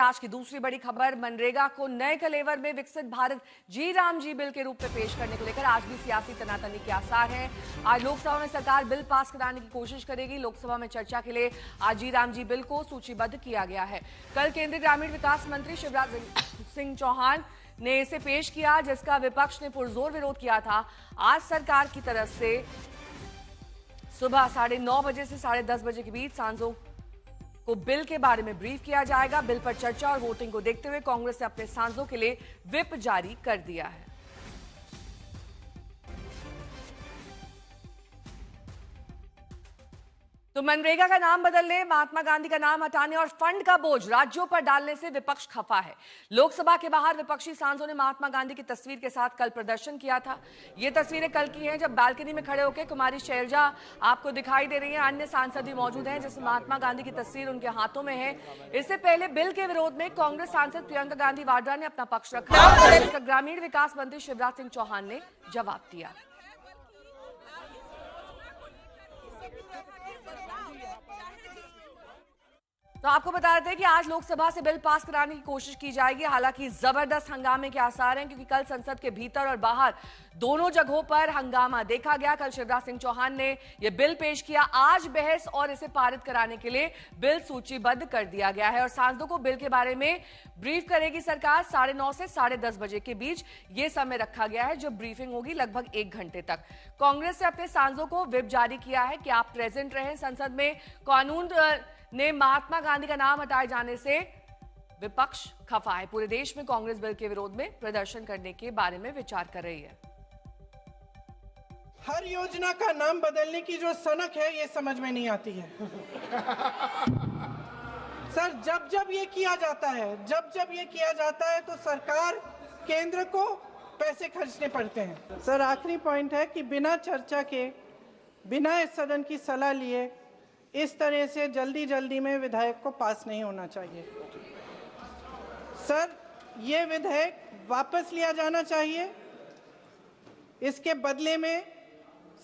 आज की दूसरी बड़ी खबर, मनरेगा को नए कलेवर में विकसित भारत जी राम जी बिल के रूप में पेश करने को लेकर आज भी सियासी तनातनी के आसार हैं। आज लोकसभा में सरकार बिल पास कराने की कोशिश करेगी। लोकसभा में चर्चा के लिए आज जी राम जी बिल को सूचीबद्ध किया गया है। कल केंद्रीय ग्रामीण विकास मंत्री शिवराज सिंह चौहान ने इसे पेश किया, जिसका विपक्ष ने पुरजोर विरोध किया था। आज सरकार की तरफ से सुबह 9:30 बजे से 10:30 बजे के बीच सांसदों को बिल के बारे में ब्रीफ किया जाएगा। बिल पर चर्चा और वोटिंग को देखते हुए कांग्रेस ने अपने सांसदों के लिए व्हिप जारी कर दिया है। तो मनरेगा का नाम बदलने, महात्मा गांधी का नाम हटाने और फंड का बोझ राज्यों पर डालने से विपक्ष खफा है। लोकसभा के बाहर विपक्षी सांसदों ने महात्मा गांधी की तस्वीर के साथ कल प्रदर्शन किया था। ये तस्वीरें कल की हैं, जब बालकनी में खड़े होकर कुमारी शैलजा आपको दिखाई दे रही हैं। अन्य सांसद भी मौजूद हैं, जिसमें महात्मा गांधी की तस्वीर उनके हाथों में है। इससे पहले बिल के विरोध में कांग्रेस सांसद प्रियंका गांधी वाड्रा ने अपना पक्ष रखा, जिसका ग्रामीण विकास मंत्री शिवराज सिंह चौहान ने जवाब दिया। तो आपको बता देते हैं कि आज लोकसभा से बिल पास कराने की कोशिश की जाएगी। हालांकि जबरदस्त हंगामे के आसार हैं, क्योंकि कल संसद के भीतर और बाहर दोनों जगहों पर हंगामा देखा गया। कल शिवराज सिंह चौहान ने यह बिल पेश किया। आज बहस और इसे पारित कराने के लिए बिल सूचीबद्ध कर दिया गया है और सांसदों को बिल के बारे में ब्रीफ करेगी सरकार। 9:30 से 10:30 बजे के बीच ये समय रखा गया है, जो ब्रीफिंग होगी लगभग 1 घंटे तक। कांग्रेस ने अपने सांसदों को व्हिप जारी किया है कि आप प्रेजेंट रहें संसद में। कानून ने महात्मा गांधी का नाम हटाए जाने से विपक्ष खफा है। पूरे देश में कांग्रेस बिल के विरोध में प्रदर्शन करने के बारे में विचार कर रही है। हर योजना का नाम बदलने की जो सनक है, ये समझ में नहीं आती है। सर, जब ये किया जाता है तो सरकार केंद्र को पैसे खर्चने पड़ते हैं। सर, आखिरी पॉइंट है कि बिना चर्चा के, बिना इस सदन की सलाह लिए इस तरह से जल्दी में विधेयक को पास नहीं होना चाहिए। सर, ये विधेयक वापस लिया जाना चाहिए। इसके बदले में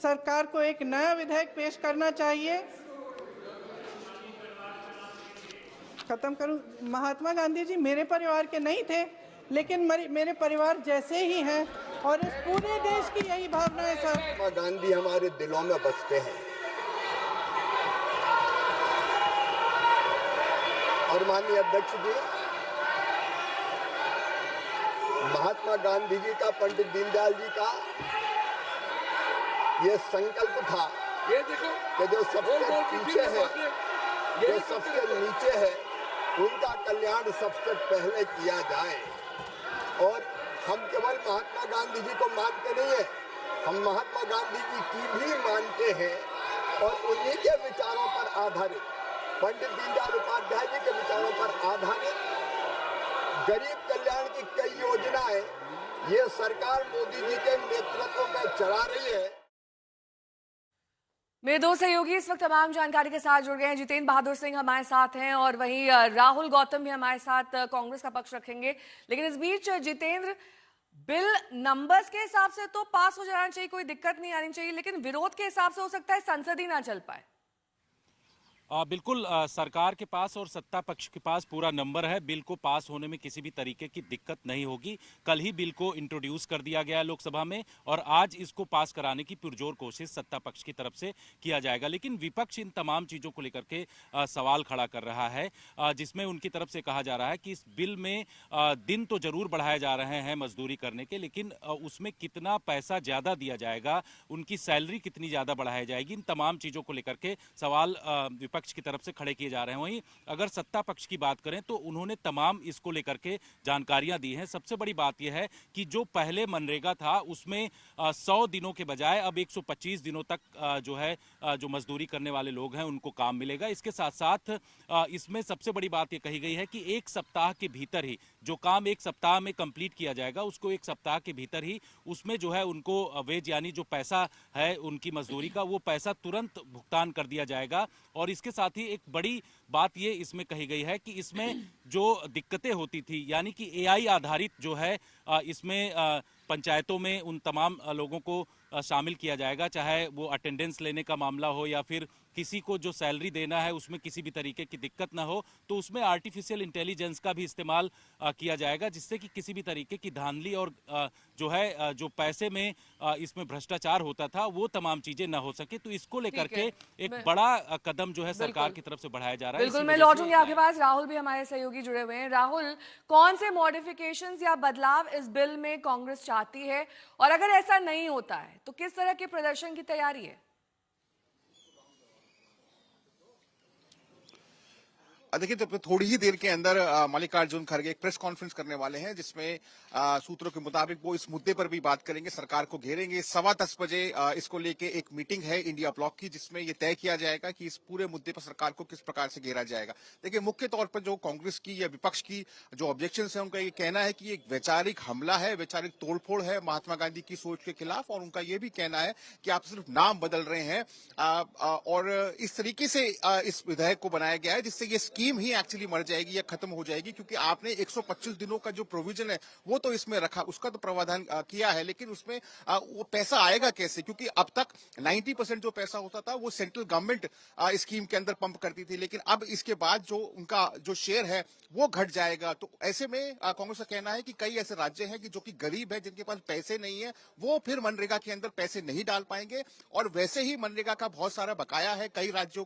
सरकार को एक नया विधेयक पेश करना चाहिए। खत्म करूं। महात्मा गांधी जी मेरे परिवार के नहीं थे, लेकिन मेरे परिवार जैसे ही हैं और इस पूरे देश की यही भावना है। सर, महात्मा गांधी हमारे दिलों में बसते हैं और माननीय अध्यक्ष जी, महात्मा गांधी जी का, पंडित दीनदयाल जी का ये संकल्प था, ये देखो कि जो सबसे पीछे है, जो सबसे नीचे है, उनका कल्याण सबसे पहले किया जाए। और हम केवल महात्मा गांधी जी को मानते नहीं है, हम महात्मा गांधी जी की भी मानते हैं और उन्हीं के विचारों पर आधारित, पंडित दीनदयाल उपाध्याय जी के विचारों पर आधारित गरीब कल्याण की कई योजनाएं ये सरकार मोदी जी के नेतृत्व में चला रही है। मेरे दो सहयोगी इस वक्त तमाम जानकारी के साथ जुड़ गए हैं। जितेंद्र बहादुर सिंह हमारे साथ हैं और वहीं राहुल गौतम भी हमारे साथ कांग्रेस का पक्ष रखेंगे। लेकिन इस बीच जितेंद्र, बिल नंबर्स के हिसाब से तो पास हो जाना चाहिए, कोई दिक्कत नहीं आनी चाहिए, लेकिन विरोध के हिसाब से हो सकता है संसद ही ना चल पाए। बिल्कुल, सरकार के पास और सत्ता पक्ष के पास पूरा नंबर है। बिल को पास होने में किसी भी तरीके की दिक्कत नहीं होगी। कल ही बिल को इंट्रोड्यूस कर दिया गया है लोकसभा में और आज इसको पास कराने की पुरजोर कोशिश सत्ता पक्ष की तरफ से किया जाएगा। लेकिन विपक्ष इन तमाम चीज़ों को लेकर के सवाल खड़ा कर रहा है, जिसमें उनकी तरफ से कहा जा रहा है कि इस बिल में दिन तो जरूर बढ़ाए जा रहे हैं मजदूरी करने के, लेकिन उसमें कितना पैसा ज़्यादा दिया जाएगा, उनकी सैलरी कितनी ज़्यादा बढ़ाई जाएगी, इन तमाम चीज़ों को लेकर के सवाल पक्ष की तरफ से खड़े किए जा रहे हैं। वहीं अगर सत्ता पक्ष की बात करें तो उन्होंने तमाम इसको लेकर के जानकारियां दी हैं। सबसे बड़ी बात यह है कि जो पहले मनरेगा था उसमें 100 दिनों के बजाय अब 125 दिनों तक जो है जो मजदूरी करने वाले लोग हैं उनको काम मिलेगा। इसके साथ साथ इसमें सबसे बड़ी बात यह कही गई है कि 1 सप्ताह के भीतर ही जो काम 1 सप्ताह में कंप्लीट किया जाएगा उसको 1 सप्ताह के भीतर ही उसमें जो है उनको वेज यानी जो पैसा है उनकी मजदूरी का वो पैसा तुरंत भुगतान कर दिया जाएगा। और इसके साथ ही एक बड़ी बात ये इसमें कही गई है कि इसमें जो दिक्कतें होती थी यानी कि एआई आधारित जो है इसमें पंचायतों में उन तमाम लोगों को शामिल किया जाएगा, चाहे वो अटेंडेंस लेने का मामला हो या फिर किसी को जो सैलरी देना है उसमें किसी भी तरीके की दिक्कत ना हो, तो उसमें आर्टिफिशियल इंटेलिजेंस का भी इस्तेमाल किया जाएगा, जिससे कि किसी भी तरीके की धांधली और जो है जो पैसे में इसमें भ्रष्टाचार होता था वो तमाम चीजें ना हो सके। तो इसको लेकर के एक बड़ा कदम जो है सरकार की तरफ से बढ़ाया जा रहा है। बिल्कुल, मैं लौटूंगी आपके पास। राहुल भी हमारे सहयोगी जुड़े हुए हैं। राहुल, कौन से मॉडिफिकेशंस या बदलाव इस बिल में कांग्रेस चाहती है, और अगर ऐसा नहीं होता है तो किस तरह के प्रदर्शन की तैयारी है? देखिए, तो थोड़ी ही देर के अंदर मल्लिकार्जुन खड़गे एक प्रेस कॉन्फ्रेंस करने वाले हैं, जिसमें सूत्रों के मुताबिक वो इस मुद्दे पर भी बात करेंगे, सरकार को घेरेंगे। 10:15 बजे इसको लेके एक मीटिंग है इंडिया ब्लॉक की, जिसमें ये तय किया जाएगा कि इस पूरे मुद्दे पर सरकार को किस प्रकार से घेरा जाएगा। देखिए, मुख्य तौर पर जो कांग्रेस की या विपक्ष की जो ऑब्जेक्शन है, उनका ये कहना है कि एक वैचारिक हमला है, वैचारिक तोड़फोड़ है महात्मा गांधी की सोच के खिलाफ, और उनका ये भी कहना है कि आप सिर्फ नाम बदल रहे हैं और इस तरीके से इस विधेयक को बनाया गया है जिससे ये स्कीम ही एक्चुअली मर जाएगी या खत्म हो जाएगी, क्योंकि आपने 125 दिनों का जो प्रोविजन है वो तो इसमें रखा, उसका तो प्रावधान किया है, लेकिन उसमें वो पैसा आएगा कैसे? क्योंकि अब तक 90% जो पैसा होता था वो सेंट्रल गवर्नमेंट स्कीम के अंदर पंप करती थी, लेकिन अब इसके बाद जो उनका जो शेयर है वो घट जाएगा। तो ऐसे में कांग्रेस का कहना है कि कई ऐसे राज्य हैं कि जो कि गरीब है, जिनके पास पैसे नहीं है, वो फिर मनरेगा के अंदर पैसे नहीं डाल पाएंगे, और वैसे ही मनरेगा का बहुत सारा बकाया है कई राज्यों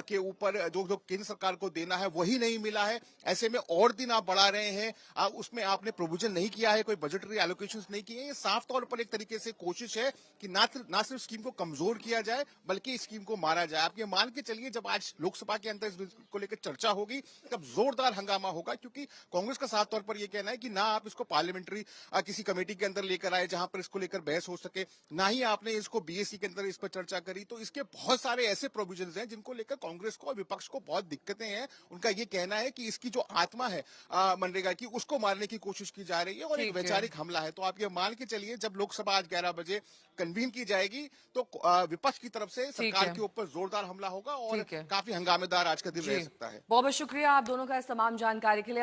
के ऊपर, जो केंद्र सरकार को देना है वही नहीं मिला है। ऐसे में और दिन आप बढ़ा रहे हैं, उसमें आपने प्रोविजन नहीं किया है, कोई बजटरी एलोकेशंस नहीं किए। ये साफ तौर पर एक तरीके से कोशिश है कि ना सिर्फ स्कीम को कमजोर किया जाए बल्कि स्कीम को मारा जाए। आप ये मान के चलिए, जब आज लोकसभा के अंदर इस बिल को लेकर चर्चा होगी तब जोरदार हंगामा होगा, क्योंकि कांग्रेस का साफ तौर पर यह कहना है कि ना आप इसको पार्लियामेंट्री किसी कमेटी के अंदर लेकर आए जहां पर इसको लेकर बहस हो सके, ना ही आपने इसको बीएससी के अंदर इस पर चर्चा करी। तो इसके बहुत सारे ऐसे प्रोविजन हैं जिनको लेकर कांग्रेस को और विपक्ष को बहुत दिक्कतें हैं। उनका ये कहना है कि इसकी जो आत्मा है मनरेगा की, उसको मारने की कोशिश की जा रही है और एक वैचारिक हमला है। तो आप ये मान के चलिए, जब लोकसभा आज 11 बजे कन्वीन की जाएगी तो विपक्ष की तरफ से सरकार के ऊपर जोरदार हमला होगा और काफी हंगामेदार आज का दिन रह सकता है। बहुत बहुत शुक्रिया आप दोनों का इस तमाम जानकारी के लिए।